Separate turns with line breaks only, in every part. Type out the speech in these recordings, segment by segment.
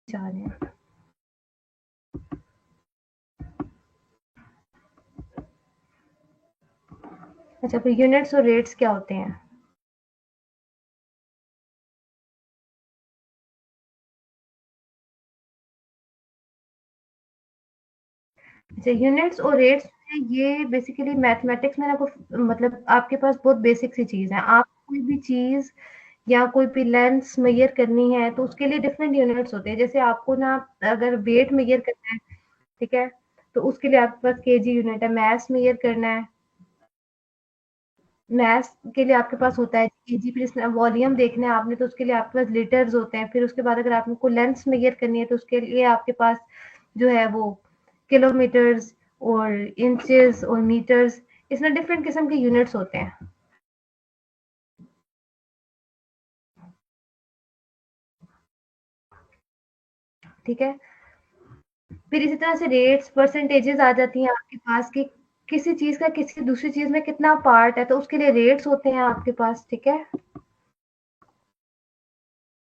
चाह रहे हैं। अच्छा, फिर यूनिट्स और रेट्स क्या होते हैं? अच्छा, यूनिट्स और रेट्स हैं, ये बेसिकली मैथमेटिक्स में ना कुछ मतलब आपके पास बहुत बेसिक सी चीज़ है। आप कोई भी चीज़ या कोई भी लेंथ मेजर करनी है तो उसके लिए डिफरेंट यूनिट्स होते हैं। जैसे आपको ना अगर वेट मेजर करना है, ठीक है? तो उसके लिए आपके पास केजी यूनिट है। मास मेजर करना है, मास के लिए आपके पास होता है केजी। फिर इसमें वॉल्यूम देखना है आपने तो उसके लिए आपके पास लीटर्स होते हैं। फिर उसके बाद अगर आपको लेंथ मेजर करनी है तो उसके लिए आपके पास जो है वो किलोमीटर्स और इंचेस और मीटर्स, इसमें डिफरेंट किस्म के यूनिट्स होते हैं। ठीक है? फिर इसी तरह से रेट्स परसेंटेजेस आ जाती हैं आपके पास कि किसी चीज का किसी दूसरी चीज में कितना पार्ट है तो उसके लिए रेट्स होते हैं आपके पास। ठीक है?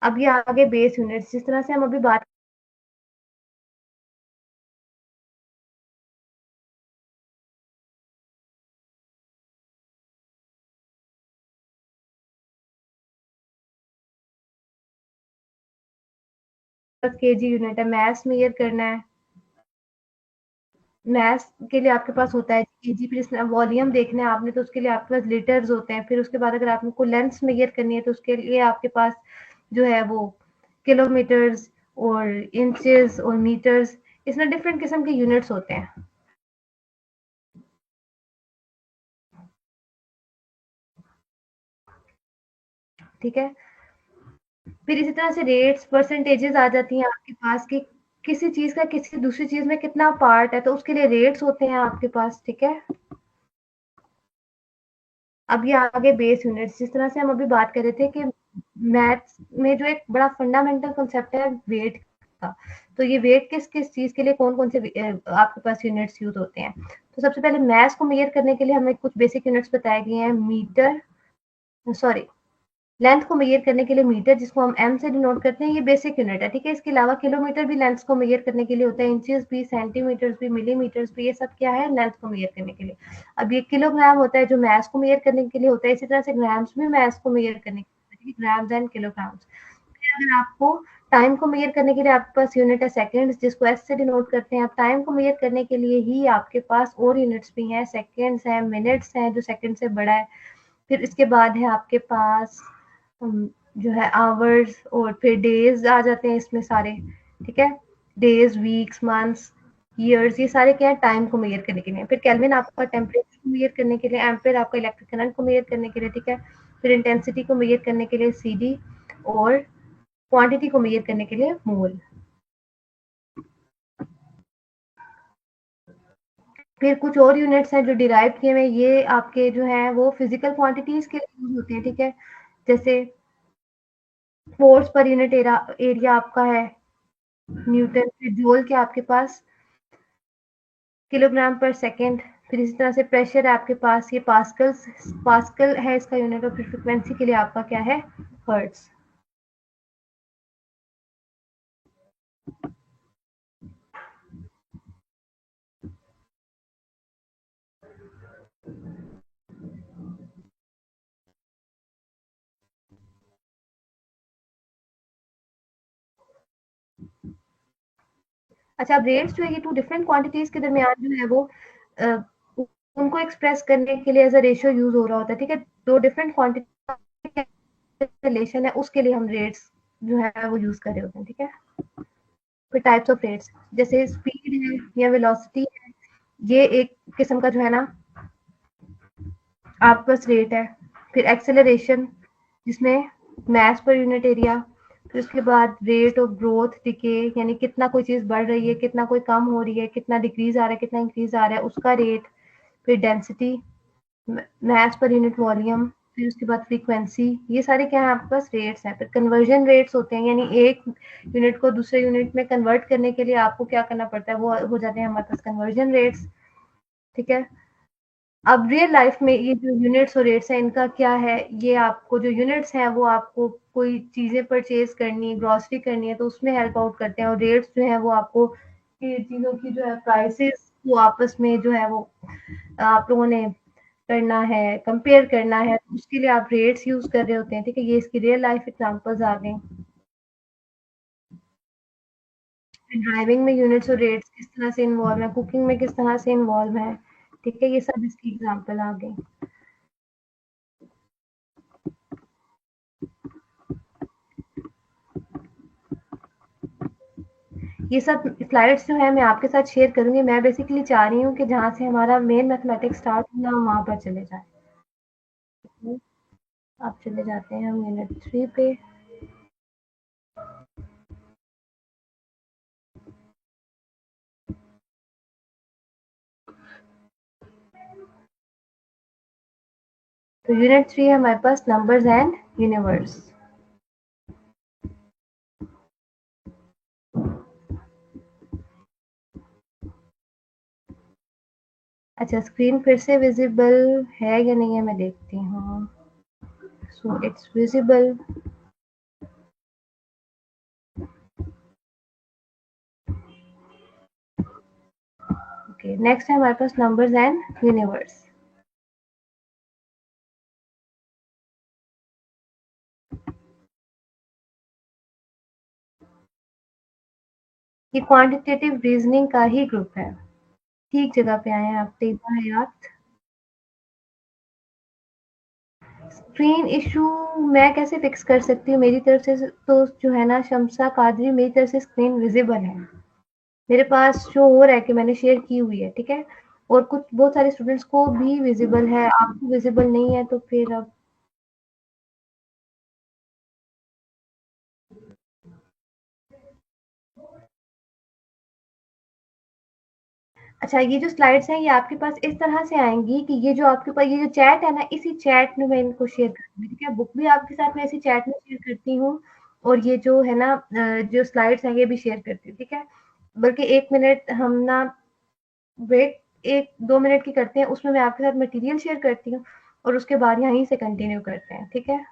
अब ये आगे बेस यूनिट्स, जिस तरह से हम अभी बात केजी यूनिट है। मास मेजर करना है, मास के लिए आपके पास होता है केजी। फिर इसमें वॉल्यूम देखना है आपने तो उसके लिए आपके पास लीटर्स होते हैं। फिर उसके बाद अगर आपको लेंथ मेजर करनी है तो उसके लिए आपके पास जो है वो किलोमीटर्स और इंचेस और मीटर्स, इसमें डिफरेंट किस्म के यूनिट्स होते हैं। ठीक है? फिर इसी तरह से रेट्स परसेंटेजेस आ जाती हैं आपके पास कि किसी चीज का किसी दूसरी चीज में कितना पार्ट है तो उसके लिए रेट्स होते हैं आपके पास। ठीक है? अब ये आगे बेस यूनिट्स, जिस तरह से हम अभी बात कर रहे थे कि मैथ्स में जो एक बड़ा फंडामेंटल कांसेप्ट है वेट का। तो ये वेट किस किस चीज के लिए कौन कौन से आपके पास यूनिट्स यूज होते हैं। तो सबसे पहले मास को मेजर करने के लिए हमें कुछ बेसिक यूनिट्स बताए गए हैं। मीटर, सॉरी, लेंथ को मेजर करने के लिए मीटर, जिसको हम एम से डिनोट करते हैं, ये बेसिक यूनिट है। ठीक है? इसके अलावा किलोमीटर भी लेंथ को मेजर करने के लिए होता है। इंचेस भी, सेंटीमीटर्स भी, मिलीमीटर्स भी, ये सब क्या है, लेंथ को मेजर करने के लिए। अब ये किलोग्राम होता है जो मास को मेजर करने के लिए होता है। इसी तरह से ग्राम्स भी मास को मेजर करने के लिए, ग्राम्स एंड किलोग्राम्स। फिर अगर आपको टाइम को मेजर करने के लिए आपके पास यूनिट है सेकंड्स, जिसको एस से डिनोट करते हैं। अब टाइम को मेजर करने के लिए ही आपके पास और यूनिट्स भी हैं, सेकंड्स हैं, मिनट्स हैं जो सेकंड से बड़ा है। फिर इसके बाद है आपके पास जो है आवर्स, और फिर डेज आ जाते हैं इसमें सारे। ठीक है? डेज, वीक्स, मंथ्स, ईयर्स, ये सारे क्या है, टाइम को मेजर करने के लिए। फिर केल्विन आपका टेम्परेचर को मेजर करने के लिए, एम्पेयर आपका इलेक्ट्रिक करंट को मेजर करने के लिए। ठीक है? फिर इंटेंसिटी को मेजर करने के लिए सीडी, और क्वांटिटी को मेजर करने के लिए मोल। फिर कुछ और यूनिट्स हैं जो डिराइव किए हुए हैं, ये आपके जो हैं वो फिजिकल क्वांटिटीज के लिए यूज होते हैं। ठीक है? जैसे फोर्स पर यूनिट एरिया आपका है न्यूटन। फिर जूल के आपके पास किलोग्राम पर सेकंड। फिर इसी तरह से प्रेशर है आपके पास, ये पास्कल्स, पास्कल है इसका यूनिट। और फिर फ्रिक्वेंसी के लिए आपका क्या है, हर्ट्ज। अच्छा, अब रेट्स जो है ये टू डिफरेंट क्वांटिटीज के दरमियान जो है वो अ, उनको एक्सप्रेस करने के लिए एज अ रेशियो यूज हो रहा होता है। ठीक है? दो डिफरेंट क्वांटिटी रिलेशन है, उसके लिए हम रेट्स जो है वो यूज कर रहे होते हैं। ठीक है? फिर टाइप्स ऑफ रेट्स, जैसे स्पीड है या वेलोसिटी है, ये एक किस्म का जो है ना आपका रेट है। फिर एक्सेलरेशन, जिसमें मास पर यूनिट एरिया। फिर उसके बाद रेट ऑफ ग्रोथ डिके, यानी कितना कोई चीज़ बढ़ रही है, कितना कोई कम हो रही है, कितना डिक्रीज आ रहा है, कितना इंक्रीज आ रहा है, उसका रेट। फिर डेंसिटी, मास पर यूनिट वॉल्यूम। फिर उसके बाद फ्रीक्वेंसी, ये सारे क्या है आपके पास रेट्स हैं। फिर कन्वर्जन रेट्स होते हैं, यानी एक यूनिट को दूसरे यूनिट में कन्वर्ट करने के लिए आपको क्या करना पड़ता है, वो हो जाते हैं हमारे पास कन्वर्जन रेट्स। ठीक है? अब रियल लाइफ में ये जो यूनिट्स और रेट्स हैं इनका क्या है, ये आपको जो यूनिट्स हैं वो आपको कोई चीज़ें परचेज़ करनी है, ग्रोसरी करनी है तो उसमें हेल्प आउट करते हैं, और रेट्स जो हैं वो आपको ये चीज़ों की जो है प्राइसेस को आपस में जो है वो आप लोगों ने करना है, कंपेयर करना है, तो उसके लिए आप रेट्स यूज़ कर रहे होते हैं, ठीक है? ये इसकी रियल लाइफ एग्ज़ाम्पल्स आ गए। ड्राइविंग में यूनिट्स और रेट्स किस तरह से इन्वॉल्व है, कुकिंग में किस तरह से इन्वॉल्व है, ठीक है? ये सब इसकी एग्ज़ाम्पल आ गई। ये सब स्लाइड्स जो है मैं आपके साथ शेयर करूँगी। मैं बेसिकली चाह रही हूँ कि जहाँ से हमारा मेन मैथमेटिक्स स्टार्ट हुआ हम वहाँ पर चले जाएँ। अब चले जाते हैं हम यूनिट 3 पे। तो यूनिट 3 है हमारे पास नंबर्स एंड यूनिवर्स। अच्छा, स्क्रीन फिर से विज़िबल है या नहीं है मैं देखती हूँ। So it's visible. Okay, next है हमारे पास नंबर्स एंड यूनिवर्स। ये क्वांटिटेटिव रीजनिंग का ही ग्रुप है। ठीक जगह पे आए हैं आप, तेजा हयात। स्क्रीन इशू मैं कैसे फिक्स कर सकती हूँ? मेरी तरफ से तो जो है ना शम्सा कादरी, मेरी तरफ से स्क्रीन विजिबल है। मेरे पास शो हो रहा है कि मैंने शेयर की हुई है, ठीक है? और कुछ बहुत सारे स्टूडेंट्स को भी विजिबल है, आपको विजिबल नहीं है तो फिर अब अच्छा, ये जो स्लाइड्स हैं ये आपके पास इस तरह से आएँगी कि ये जो आपके पास ये जो चैट है ना, इसी चैट में मैं इनको शेयर करूँगी, ठीक है? बुक भी आपके साथ मैं इसी चैट में शेयर करती हूँ, और ये जो है ना जो स्लाइड्स हैं ये भी शेयर करती हूँ, ठीक है? बल्कि 1 मिनट हम ना ब्रेक 1-2 मिनट की करते हैं, उसमें मैं आपके साथ मटेरियल शेयर करती हूँ और उसके बाद यहीं से कंटिन्यू करते हैं, ठीक है?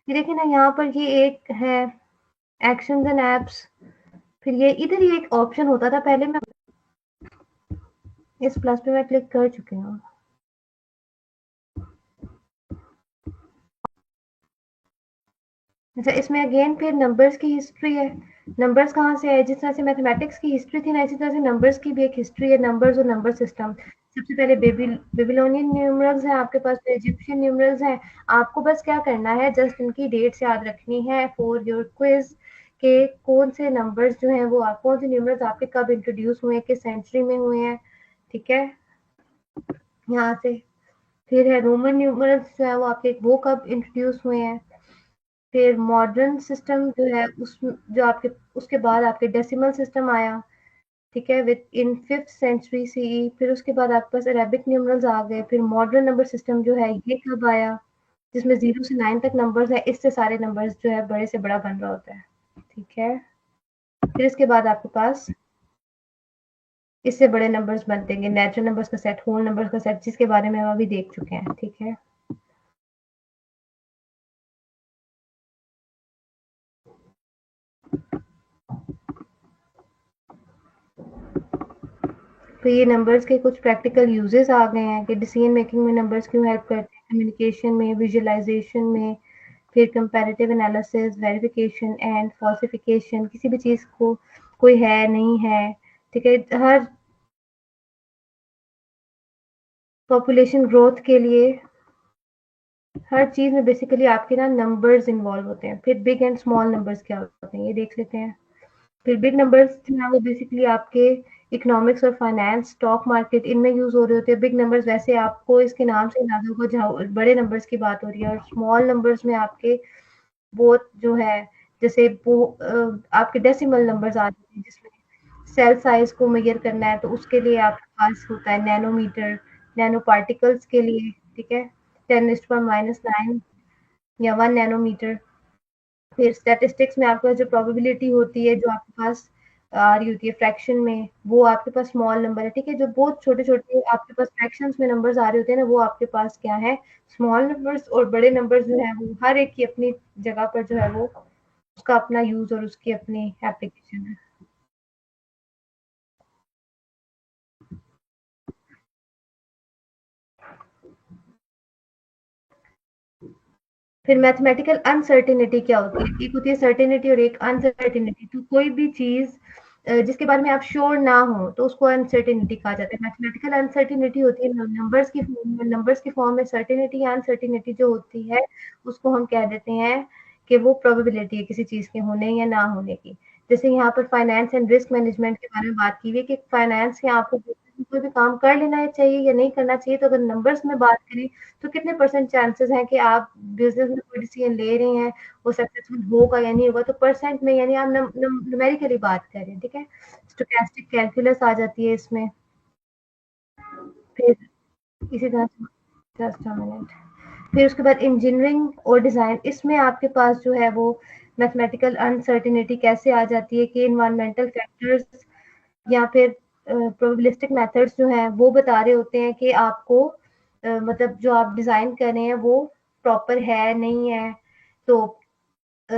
ये देखिए ना यहाँ पर ये एक है एक्शंस एंड ऐप्स, फिर ये इधर ये एक ऑप्शन होता था पहले, मैं इस प्लस पे मैं क्लिक कर चुकी हूँ। अच्छा, इसमें अगेन फिर नंबर्स की हिस्ट्री है। नंबर्स कहाँ से आए? जिस तरह से मैथमेटिक्स की हिस्ट्री थी ना, इसी तरह से नंबर्स की भी एक हिस्ट्री है, नंबर्स और नंबर सिस्टम। सबसे पहले बेबीलोनियन न्यूमरल्स हैं आपके पास, फिर इजिप्शियन न्यूमरल्स हैं। आपको बस क्या करना है, जस्ट इनकी डेट्स याद रखनी है फॉर योर क्विज, के कौन से नंबर्स जो हैं वो आप कौन से न्यूमरल्स आपके कब इंट्रोड्यूस हुए हैं, किस सेंचुरी में हुए हैं, ठीक है? यहाँ से फिर है रोमन न्यूमरल्स जो है वो आपके वो कब इंट्रोड्यूस हुए हैं। फिर मॉडर्न सिस्टम जो है उस जो आपके उसके बाद आपके डेसिमल सिस्टम आया, ठीक है? Within 5th century CE. फिर उसके बाद आपके पास अरेबिक न्यूमरल्स आ गए। फिर मॉडर्न नंबर सिस्टम जो है ये कब आया, जिसमें 0 से 9 तक नंबर्स हैं, इससे सारे नंबर्स जो है बड़े से बड़ा बन रहा होता है, ठीक है? फिर इसके बाद आपके पास इससे बड़े नंबर्स बनते हैं नेचुरल नंबर्स का सेट, होल नंबर्स का सेट, जिसके बारे में हम अभी देख चुके हैं, ठीक है? तो ये नंबर्स के कुछ प्रैक्टिकल यूजेस आ गए हैं कि डिसीजन मेकिंग में नंबर्स क्यों हेल्प करते हैं, कम्युनिकेशन में, विजुअलाइजेशन में, फिर comparative analysis, verification and falsification, किसी भी चीज़ को कोई है, नहीं है, ठीक है? हर पॉपुलेशन ग्रोथ के लिए हर चीज़ में बेसिकली आपके ना नंबर्स इन्वॉल्व होते हैं। फिर बिग एंड स्मॉल नंबर्स क्या होते हैं, ये देख लेते हैं। फिर बिग नंबर्स जो है वो बेसिकली आपके इकोनॉमिक्स और फाइनेंस, स्टॉक मार्केट, इनमें यूज़ हो रहे होते हैं। बिग नंबर्स वैसे आपको इसके नाम से अंदाज़ा होगा जहाँ बड़े नंबर्स की बात हो रही है, और स्मॉल नंबर्स में आपके वो जो है जैसे वो आपके डेसिमल नंबर्स आ जाते हैं जिसमें सेल साइज़ को मेज़र करना है तो उसके लिए आपके पास होता है नैनोमीटर, नैनो पार्टिकल्स के लिए, ठीक है? 10⁻⁹ या 1 नैनोमीटर। फिर स्टैटिस्टिक्स में आपके पास जो प्रोबेबिलिटी होती है, जो आपके पास आ रही होती है फ्रैक्शन में, वो आपके पास स्मॉल नंबर है, ठीक है? जो बहुत छोटे-छोटे आपके पास फ्रैक्शंस में नंबर्स आ रहे होते हैं ना, वो आपके पास क्या है, स्मॉल नंबर्स। और बड़े नंबर्स जो हैं, वो हर एक की अपनी जगह पर जो है वो उसका अपना यूज़ और उसकी अपनी एप्लीकेशन है। फिर मैथमेटिकल अनसर्टेनिटी क्या होती है? एक होती है सर्टेनिटी और एक अनसर्टेनिटी। तो कोई भी चीज़ जिसके बारे में आप श्योर ना हो, तो उसको अनसर्टेनिटी कहा जाता है। मैथमेटिकल अनसर्टेनिटी होती है नंबर्स की फॉर्म में। सर्टेनिटी या अनसर्टेनिटी जो होती है, उसको हम कह देते हैं कि वो प्रोबेबिलिटी है किसी चीज़ के होने या ना होने की। जैसे यहाँ पर फाइनेंस एंड रिस्क मैनेजमेंट के बारे में बात की हुई है कि फाइनेंस या आपको कोई भी काम कर लेना चाहिए या नहीं करना चाहिए। तो अगर नंबर्स में बात करें, तो कितने परसेंट चांसेस हैं कि आप बिज़नेस में कोई डिसीजन ले रहे हैं, वो सक्सेसफुल होगा या नहीं होगा। तो परसेंट में यानी आप न्यूमेरिकली बात कर रहे हैं, ठीक है? स्टोचैस्टिक कैलकुलस आ जाती है इसमें। फिर इसी तरह से जस्ट अ मिनट। फिर उसके बाद इंजीनियरिंग और डिज़ाइन, इसमें आपके पास जो है वो मैथमेटिकल अनसर्टेनिटी कैसे आ जाती है कि एनवायरमेंटल फैक्टर्स या फिर प्रोबेबिलिस्टिक मेथड्स जो हैं वो बता रहे होते हैं कि आपको मतलब जो आप डिज़ाइन कर रहे हैं वो प्रॉपर है, नहीं है। तो अ,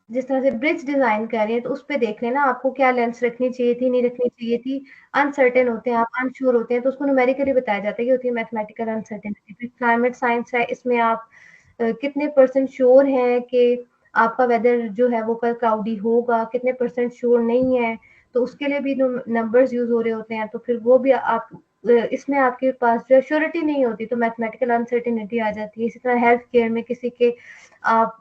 जिस तरह से ब्रिज डिज़ाइन कर रहे हैं तो उसपे देख लेना आपको क्या लेंथ रखनी चाहिए थी, नहीं रखनी चाहिए थी। अनसर्टेन होते हैं आप, अनश्योर होते हैं तो उसको न्यूमेरिकली बताया जाता है, ये होती है मैथमेटिकल अनसर्टेनिटी। फिर क्लाइमेट साइंस है, इसमें आप कितने परसेंट श्योर हैं कि आपका वेदर जो है वो कल क्लाउडी होगा, कितने परसेंट श्योर नहीं है। तो उसके लिए भी नंबर्स यूज़ हो रहे होते हैं, तो फिर वो भी आप इसमें आपके पास जो है श्योरिटी नहीं होती, तो मैथमेटिकल अनसर्टेनिटी आ जाती है। इसी तरह हेल्थ केयर में किसी के आप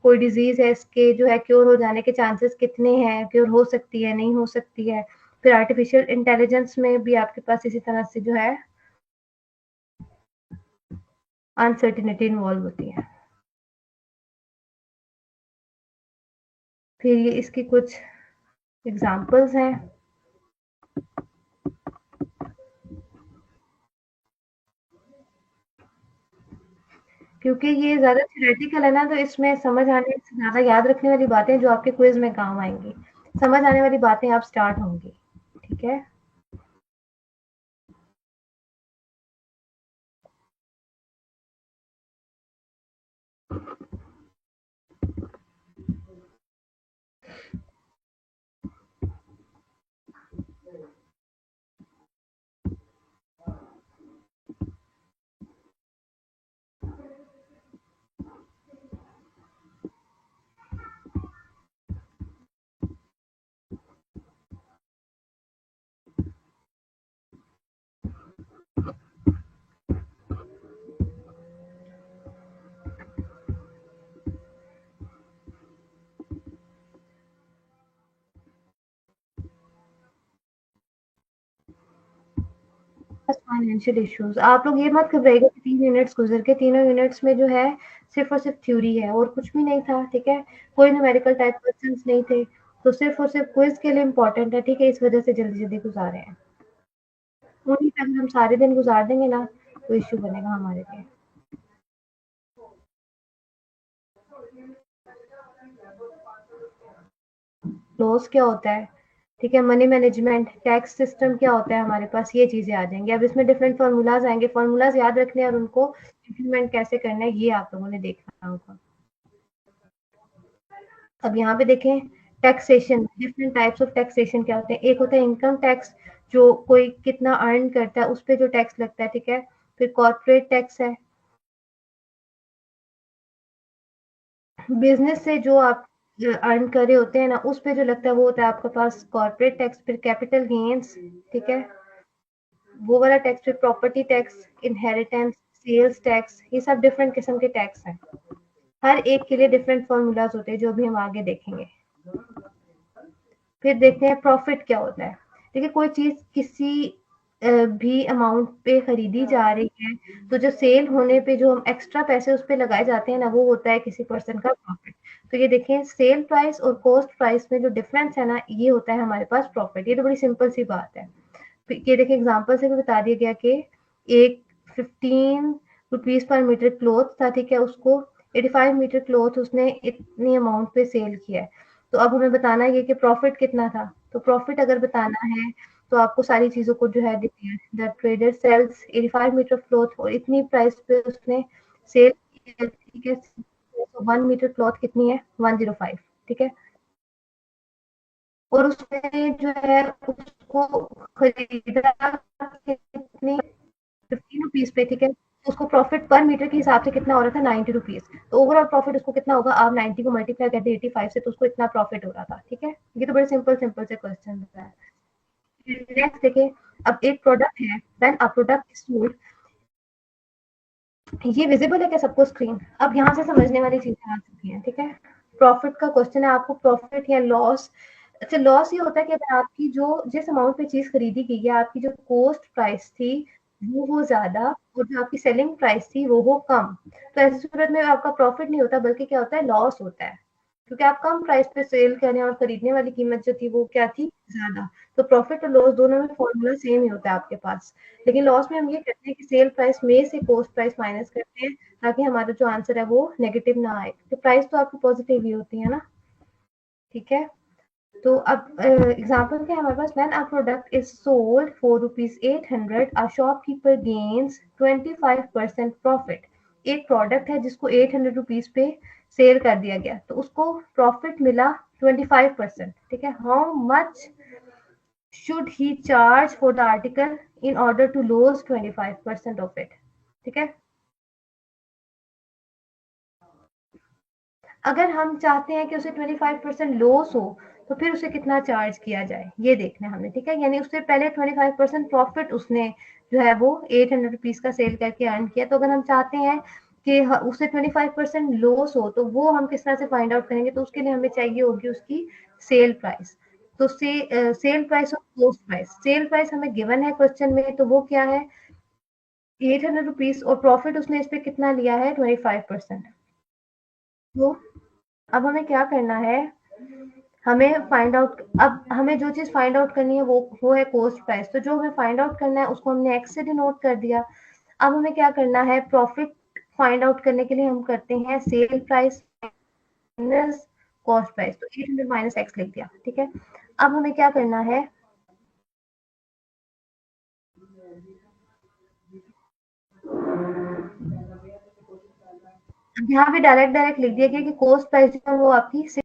कोई डिजीज़ है, इसके जो है क्योर हो जाने के चांसेस कितने हैं, क्योर हो सकती है, नहीं हो सकती है। फिर आर्टिफिशियल इंटेलिजेंस में भी आपके पास इसी तरह से जो है अनसर्टेनिटी इन्वॉल्व होती है। फिर ये इसकी कुछ एग्ज़ाम्पल्स हैं। क्योंकि ये ज़्यादा थ्योरेटिकल है ना, तो इसमें समझ आने से ज़्यादा याद रखने वाली बातें जो आपके क्विज़ में काम आएँगी। समझ आने वाली बातें अब स्टार्ट होंगी, ठीक है? बस फाइनेंशियल इश्यूज़। आप लोग ये मत घबराइएगा कि 3 यूनिट्स गुज़र के, तीनों यूनिट्स में जो है सिर्फ़ और सिर्फ़ थ्योरी है और कुछ भी नहीं था, ठीक है? कोई न्यूमेरिकल टाइप क्वेश्चन्स नहीं थे, तो सिर्फ़ और सिर्फ़ क्विज़ के लिए इम्पोर्टेंट है, ठीक है? इस वज़ह से जल्दी-जल्दी गुज़ारे हैं। उन्हीं पे अगर हम सारे दिन गुज़ार देंगे ना, तो इश्यू बनेगा हमारे लिए। लॉस क्या होता है, ठीक है? मनी मैनेजमेंट, टैक्स सिस्टम क्या होता है हमारे पास, ये चीज़ें आ जाएँगी। अब इसमें डिफरेंट फ़ॉर्मूलाज़ आएँगे, फ़ॉर्मूलाज़ याद रखने हैं और उनको इम्प्लीमेंट कैसे करना है, ये आप लोगों ने देखना होगा। अब यहाँ पे देखें taxation, different types of taxation क्या होते हैं। एक होता है इनकम टैक्स, जो कोई कितना अर्न करता है उस पे जो टैक्स लगता है, ठीक है? फिर कॉर्पोरेट टैक्स है, बिज़नेस से जो आप अर्न कर रहे होते हैं ना, उस पे जो लगता है वो होता है आपके पास कॉर्पोरेट टैक्स। फिर कैपिटल गेन्स, ठीक है? वो वाला टैक्स। फिर property tax, inheritance, sales tax, ये सब डिफरेंट किस्म के टैक्स हैं। हर एक के लिए डिफरेंट फ़ॉर्मूलाज़ होते हैं, जो अभी हम आगे देखेंगे। फिर देखते हैं प्रॉफिट क्या होता है। देखिए कोई चीज़ किसी भी अमाउंट पे खरीदी जा रही है, तो जो सेल होने पे जो हम एक्स्ट्रा पैसे उस पे लगाए जाते हैं ना, वो होता है किसी पर्सन का प्रॉफिट। तो ये देखें सेल प्राइस और कॉस्ट प्राइस में जो डिफरेंस है ना, ये होता है हमारे पास प्रॉफिट। ये तो बड़ी सिंपल सी बात है। ये देखिए एग्जांपल से भी बता दिया गया कि एक 15 रुपीस पर मीटर क्लॉथ था, ठीक है, उसको 85 मीटर क्लॉथ उसने इतनी अमाउंट पे सेल किया है। तो अब हमें बताना है कि प्रॉफिट कितना था। तो प्रॉफिट अगर बताना है तो आपको सारी चीजों को जो है the trader sells 85 metre cloth और इतनी प्राइस पे उसने सेल किया, ठीक है। तो 1 मीटर क्लॉथ कितनी है, 105, ठीक है। और उसने जो है उसको खरीदा कितनी, 15 रुपीज पे, ठीक है। तो उसको प्रॉफिट पर मीटर के हिसाब से कितना हो रहा था, 90 रुपीज। तो ओवरऑल प्रॉफिट उसको कितना होगा, आप 90 को मल्टीप्लाई करते 85 से, तो उसको इतना प्रॉफिट हो रहा था, ठीक है। ये तो बड़े सिंपल सिंपल से क्वेश्चन है। नेक्स्ट देखिए, अब एक प्रोडक्ट है, when a product is sold, ये विजिबल है क्या सबको स्क्रीन? अब यहाँ से समझने वाली चीजें आ चुकी हैं, ठीक है। प्रॉफिट का क्वेश्चन है, आपको प्रॉफिट या लॉस। अच्छा, लॉस ये होता है कि अगर आपकी जो जिस अमाउंट पे चीज खरीदी गई है, आपकी जो कॉस्ट प्राइस थी वो हो ज्यादा और जो आपकी सेलिंग प्राइस थी वो हो कम, तो ऐसी सूरत में आपका प्रॉफिट नहीं होता बल्कि क्या होता है, लॉस होता है। क्योंकि आप कम प्राइस पे सेल कर रहे हैं और खरीदने वाली कीमत जो थी वो क्या थी, ज्यादा। तो प्रॉफिट और लॉस दोनों में फॉर्मूला सेम ही होता है आपके पास। लेकिन लॉस में हम ये करते हैं कि सेल प्राइस में से कॉस्ट प्राइस माइनस करते हैं, ताकि हमारा जो आंसर है वो नेगेटिव ना आए, क्योंकि प्राइस तो आपकी पॉजिटिव ही होती है ना, ठीक है। तो अब एग्जाम्पल क्या है हमारे पास, when a product is sold for rupees 800 a shopkeeper gains 25% profit. एक प्रोडक्ट है जिसको 800 रुपीज पे सेल कर दिया गया, तो उसको प्रॉफिट मिला 25%, ठीक है। How much should he charge for the article in order to lose 25% off it, ठीक है। अगर हम चाहते हैं कि उसे 25% लॉस हो, तो फिर उसे कितना चार्ज किया जाए, ये देखना है हमने, ठीक है। यानी उससे पहले 25% प्रॉफिट उसने जो है वो 800 रुपीज का सेल करके अर्न किया। तो अगर हम चाहते हैं कि उसे 25% लॉस हो, तो वो हम किस तरह से फाइंड आउट करेंगे, तो उसके लिए हमें चाहिए होगी उसकी सेल प्राइस। तो सेल प्राइस और कॉस्ट प्राइस, सेल प्राइस हमें गिवन है क्वेश्चन में, तो वो क्या है, 800 रुपीज, और प्रॉफिट उसने इस पे कितना लिया है, 25%। तो अब हमें क्या करना है, हमें फाइंड आउट, अब हमें जो चीज फाइंड आउट करनी है वो है कॉस्ट प्राइस। तो जो हमें फाइंड आउट करना है उसको हमने एक्स से डिनोट कर दिया। अब हमें क्या करना है, प्रॉफिट फाइंड आउट करने के लिए हम करते हैं sale price minus cost price. तो 800 माइनस एक्स लिख दिया, ठीक है। अब हमें क्या करना है, यहाँ पे डायरेक्ट डायरेक्ट लिख दिया गया कि कॉस्ट प्राइस जो है वो आपकी